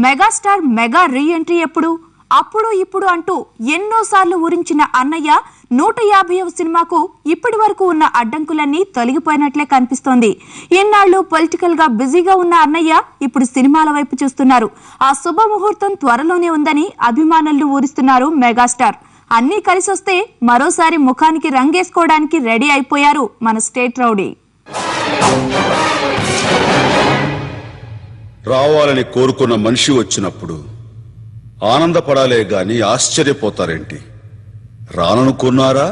Megastar mega re entry ఎప్పుడు? అప్పుడు ఇప్పుడు అంటూ ఎన్నోసార్లు ఊరించిన అన్నయ్య 150వ సినిమాకు ఇప్పటి వరకు ఉన్న అడ్డంకులన్నీ తొలగిపోయినట్లే కనిపిస్తోంది. ఎన్నాళ్ళు పొలిటికల్ గా బిజీగా ఉన్న అన్నయ్య ఇప్పుడు సినిమాల వైపు చూస్తున్నారు. ఆ శుభముహూర్తం త్వరలోనే ఉందని అభిమానులు ఊరిస్తున్నారు మెగాస్టార్. అన్నీ కలిసొస్తే మరోసారి ముఖానికి రంగేసుకోవడానికి రెడీ అయిపోయారు మన స్టేట్ రౌడీ. రావాలని కోరుకున్న మనిషి వచ్చినప్పుడు ఆనందపడాలే గాని ఆశ్చర్యపోతారేంటి? రాననుకున్నారా,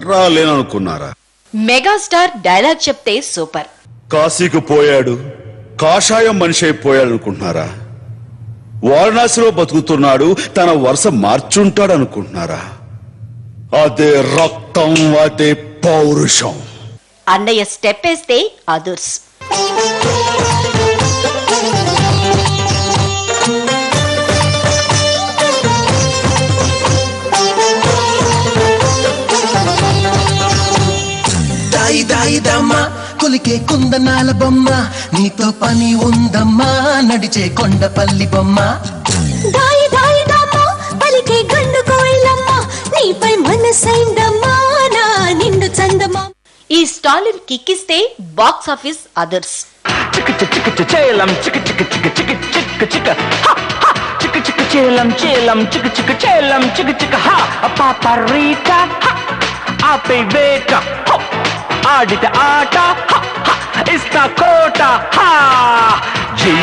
రాలేననుకున్నారా? మెగాస్టార్ డైలాగ్ చెప్తే సూపర్. కాశీకి పోయాడు, కాషాయం మనిషి అయిపోయాడు అనుకుంటున్నారా? వారణాసిలో బతుకుతున్నాడు, తన వరుస మార్చుంటాడు అనుకుంటున్నారా? అదే రక్తం, అదే పౌరుషం. అన్నయ్య స్టెప్ వేస్తే అదర్స్. దాయిదమ్మా కొలికే కుందనాల బొమ్మ, నీతో పని ఉందమ్మా నడిచే కొండపల్లి బొమ్మ. దాయిదమ్మా పలికే గండు కోయిలమ్మ, నీపై మనసైందమ్మా నా నిండు చందమా. ఈ స్టాలిన్ కిక్కిస్తే బాక్స్ ఆఫీస్ అదర్స్. చేలం చిక్ చిక్ చిక్ చిక్ చిక్ చిక్ హా హా చిక్ చిక్ చేలం చేలం చిక్ చిక్ చేలం చిక్ చిక్ హా పాపరీకా హా ఆపే వేట ఆడిత ఆట హా హా ఇస్తా కోట హా GANG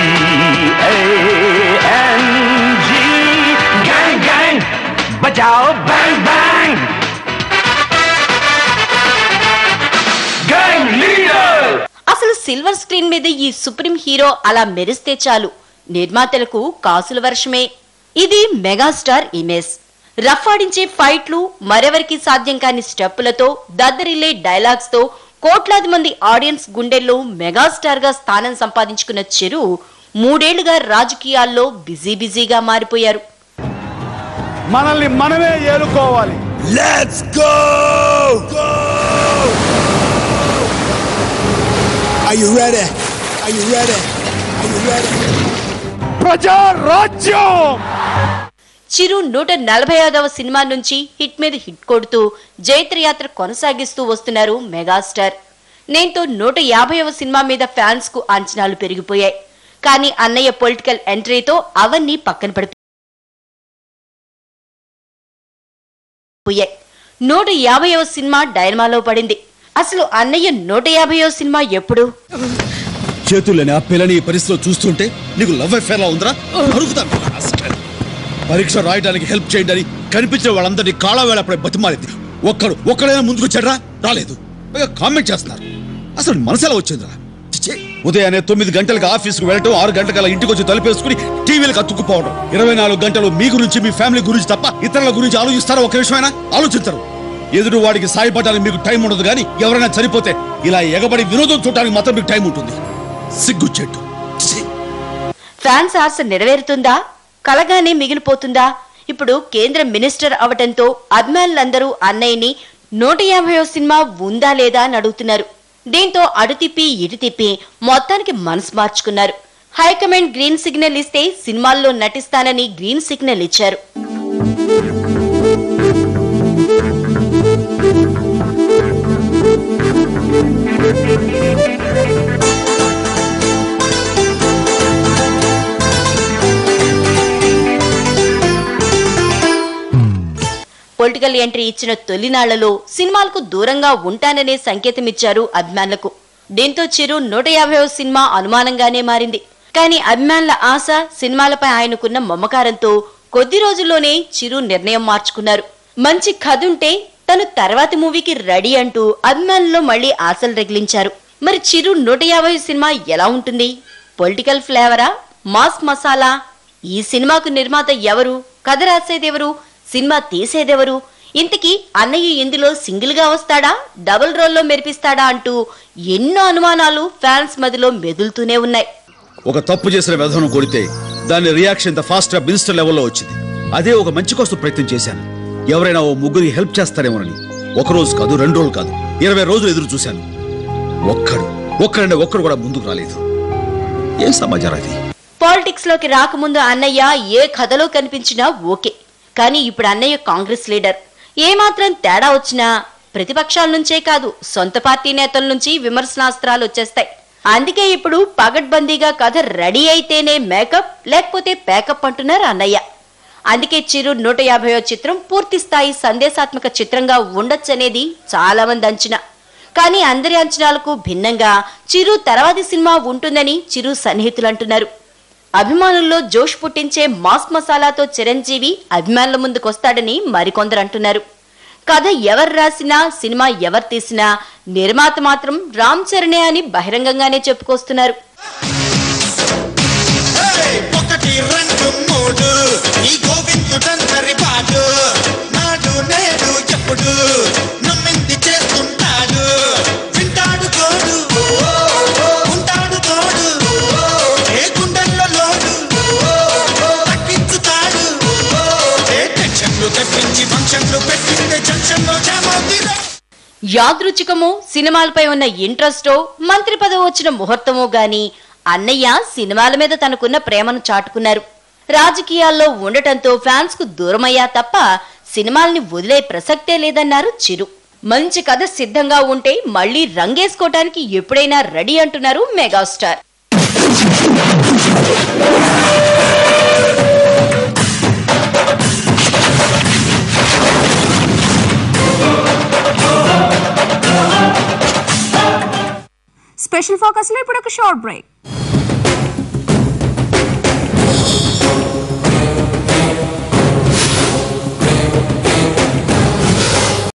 గ్యాంగ్ గ్యాంగ్ బజాओ బ్యాంగ్ బ్యాంగ్ గ్యాంగ్ లీడర్. అసలు సిల్వర్ స్క్రీన్ మీద ఈ సుప్రీం హీరో అలా మెరిస్తే చాలు నిర్మాతలకు కాసుల వర్షమే. ఇది మెగాస్టార్ ఇమేజ్. రఫాడించే ఫైట్లు, మరెవరికి సాధ్యం కాని స్టెప్పులతో, దద్దరిల్లే డైలాగ్స్ తో కోట్లాది మంది ఆడియన్స్ గుండెల్లో మెగాస్టార్ గా స్థానం సంపాదించుకున్న చిరు 3 ఏళ్లుగా రాజకీయాల్లో బిజీగా మారిపోయారు. మనల్ని మనమే ఏలుకోవాలి. Let's go. Are you ready? Are you ready? Are you ready? ప్రజా రాజ్యం. చిరు 145వ సినిమా నుంచి హిట్ మీద హిట్ కొడుతూ జైత్రయాత్ర కొనసాగిస్తూ వస్తున్నారు మెగాస్టార్. నేంతో 150వ సినిమా మీద ఫ్యాన్స్ కు అంచనాలు పెరిగిపోయాయి. కానీ అన్నయ్య పొలిటికల్ ఎంట్రీతో అవన్నీ పక్కన పడిపోయాయి. 150వ సినిమా డైనమాలో పడింది. అసలు అన్నయ్య 150వ సినిమా ఎప్పుడు? చేతుల్లోని ఆ పిల్లని పరిస్థితిలో చూస్తుంటే నీకు లవ్ అఫేర్ లా ఉందిరా? అడుగుతాను. పరీక్ష రాయడానికి హెల్ప్ చేయండి అని కనిపించిన వాళ్ళందరినీ కాళ్ళ వేళపడే బతిమాలింది. ఒక్కడైనా ముందుకు వచ్చాడ్రా? రాలేదు. కామెంట్ చేస్తున్నారు. అసలు మనసులా వచ్చిందిరా? ఉదయాన్నే 9 గంటలకు ఆఫీస్కు వెళ్ళటం, 6 గంటల ఇంటికి వచ్చి తలుపేసుకుని టీవీలకు అతుక్కుపోవడం. 24 గంటలు మీ గురించి, మీ ఫ్యామిలీ గురించి తప్ప ఇతరుల గురించి ఆలోచిస్తారా? ఒక విషయమైనా ఆలోచించరు. ఎదురు వాడికి సాయపడడానికి మీకు టైం ఉండదు, కానీ ఎవరైనా చనిపోతే ఇలా ఎగబడి వినోదం చూడడానికి మాత్రం మీకు టైం ఉంటుంది. సిగ్గుచెట్టు. ఫ్యాన్స్ ఆశ నెరవేరుతుందా, కలగానే మిగిలిపోతుందా? ఇప్పుడు కేంద్ర మినిస్టర్ అవటంతో అభిమానులందరూ అన్నయ్యని 150వ సినిమా ఉందా లేదా అని అడుగుతున్నారు. దీంతో అడు తిప్పి ఇటు తిప్పి మొత్తానికి మనసు మార్చుకున్నారు. హైకమాండ్ గ్రీన్ సిగ్నల్ ఇస్తే సినిమాల్లో నటిస్తానని గ్రీన్ సిగ్నల్ ఇచ్చారు. పొలిటికల్ ఎంట్రీ ఇచ్చిన తొలినాళ్లలో సినిమాలకు దూరంగా ఉంటాననే సంకేతం ఇచ్చారు అభిమానులకు. దీంతో చిరు 150వ సినిమా అనుమానంగానే మారింది. కానీ అభిమానుల ఆశ, సినిమాలపై ఆయనకున్న మమకారంతో కొద్ది రోజుల్లోనే చిరు నిర్ణయం మార్చుకున్నారు. మంచి కథ ఉంటే తను తర్వాతి మూవీకి రెడీ అంటూ అభిమానుల్లో మళ్లీ ఆశలు రగిలించారు. మరి చిరు 150వ సినిమా ఎలా ఉంటుంది? పొలిటికల్ ఫ్లేవరా, మాస్ మసాలా? ఈ సినిమాకు నిర్మాత ఎవరు, కథ రాసేదెవరు, సినిమా తీసేదెవరు, ఇంతకీ అన్నయ్య ఇందులో సింగిల్ గా వస్తాడా, డబుల్ రోల్లో మెరిపిస్తాడా అంటూ ఎన్నో అనుమానాలు ఫ్యాన్స్ మధ్యలో మెదులుతూనే ఉన్నాయి. ఒక తప్పు చేసిన వ్యధను కొడితే దాని రియాక్షన్ ఇంత ఫాస్ట్ గా మినిస్టర్ లెవెల్లో వచ్చింది. అదే ఒక మంచి కోసం ప్రయత్నం చేశాను. ఎవరైనా ఓ ముగ్గురి హెల్ప్ చేస్తారేమోనని. 1 రోజు కాదు, 2 రోజులు కాదు, 20 రోజులు ఎదురు చూశాను. ఒక్కడు కూడా ముందుకు రాలేదు. ఏం సమాచారం అది? పాలిటిక్స్ లోకి రాకముందు అన్నయ్య ఏ కథలో కనిపించినా ఓకే. కానీ ఇప్పుడు అన్నయ్య కాంగ్రెస్ లీడర్. ఏమాత్రం తేడా వచ్చినా ప్రతిపక్షాల నుంచే కాదు, సొంత పార్టీ నేతల నుంచి విమర్శనాస్త్రాలు వచ్చేస్తాయి. అందుకే ఇప్పుడు పగడ్బందీగా కథ రెడీ అయితేనే మేకప్, లేకపోతే ప్యాకప్ అంటున్నారు అన్నయ్య. అందుకే చిరు 150వ చిత్రం పూర్తి స్థాయి సందేశాత్మక చిత్రంగా ఉండొచ్చనేది చాలా మంది అంచనా. కానీ అందరి అంచనాలకు భిన్నంగా చిరు తర్వాతి సినిమా ఉంటుందని చిరు సన్నిహితులు అంటున్నారు. అభిమానుల్లో జోష్ పుట్టించే మాస్ మసాలాతో చిరంజీవి అభిమానుల ముందుకొస్తాడని మరికొందరు అంటున్నారు. కథ ఎవరు రాసినా, సినిమా ఎవరు తీసినా నిర్మాత మాత్రం రామ్ చరణే అని బహిరంగంగానే చెప్పుకొస్తున్నారు. యాదృచ్ఛికమో, సినిమాలపై ఉన్న ఇంట్రెస్టో, మంత్రి పదవి వచ్చిన ముహూర్తమో గాని అన్నయ్య సినిమాల మీద తనకున్న ప్రేమను చాటుకున్నారు. రాజకీయాల్లో ఉండటంతో ఫ్యాన్స్ కు దూరమయ్యా తప్ప సినిమాల్ని వదిలే ప్రసక్తే లేదన్నారు చిరు. మంచి కథ సిద్ధంగా ఉంటే మళ్లీ రంగేసుకోవటానికి ఎప్పుడైనా రెడీ అంటున్నారు మెగాస్టార్. స్పెషల్ ఫోకస్ లో ఇప్పుడు ఒక షార్ట్ బ్రేక్.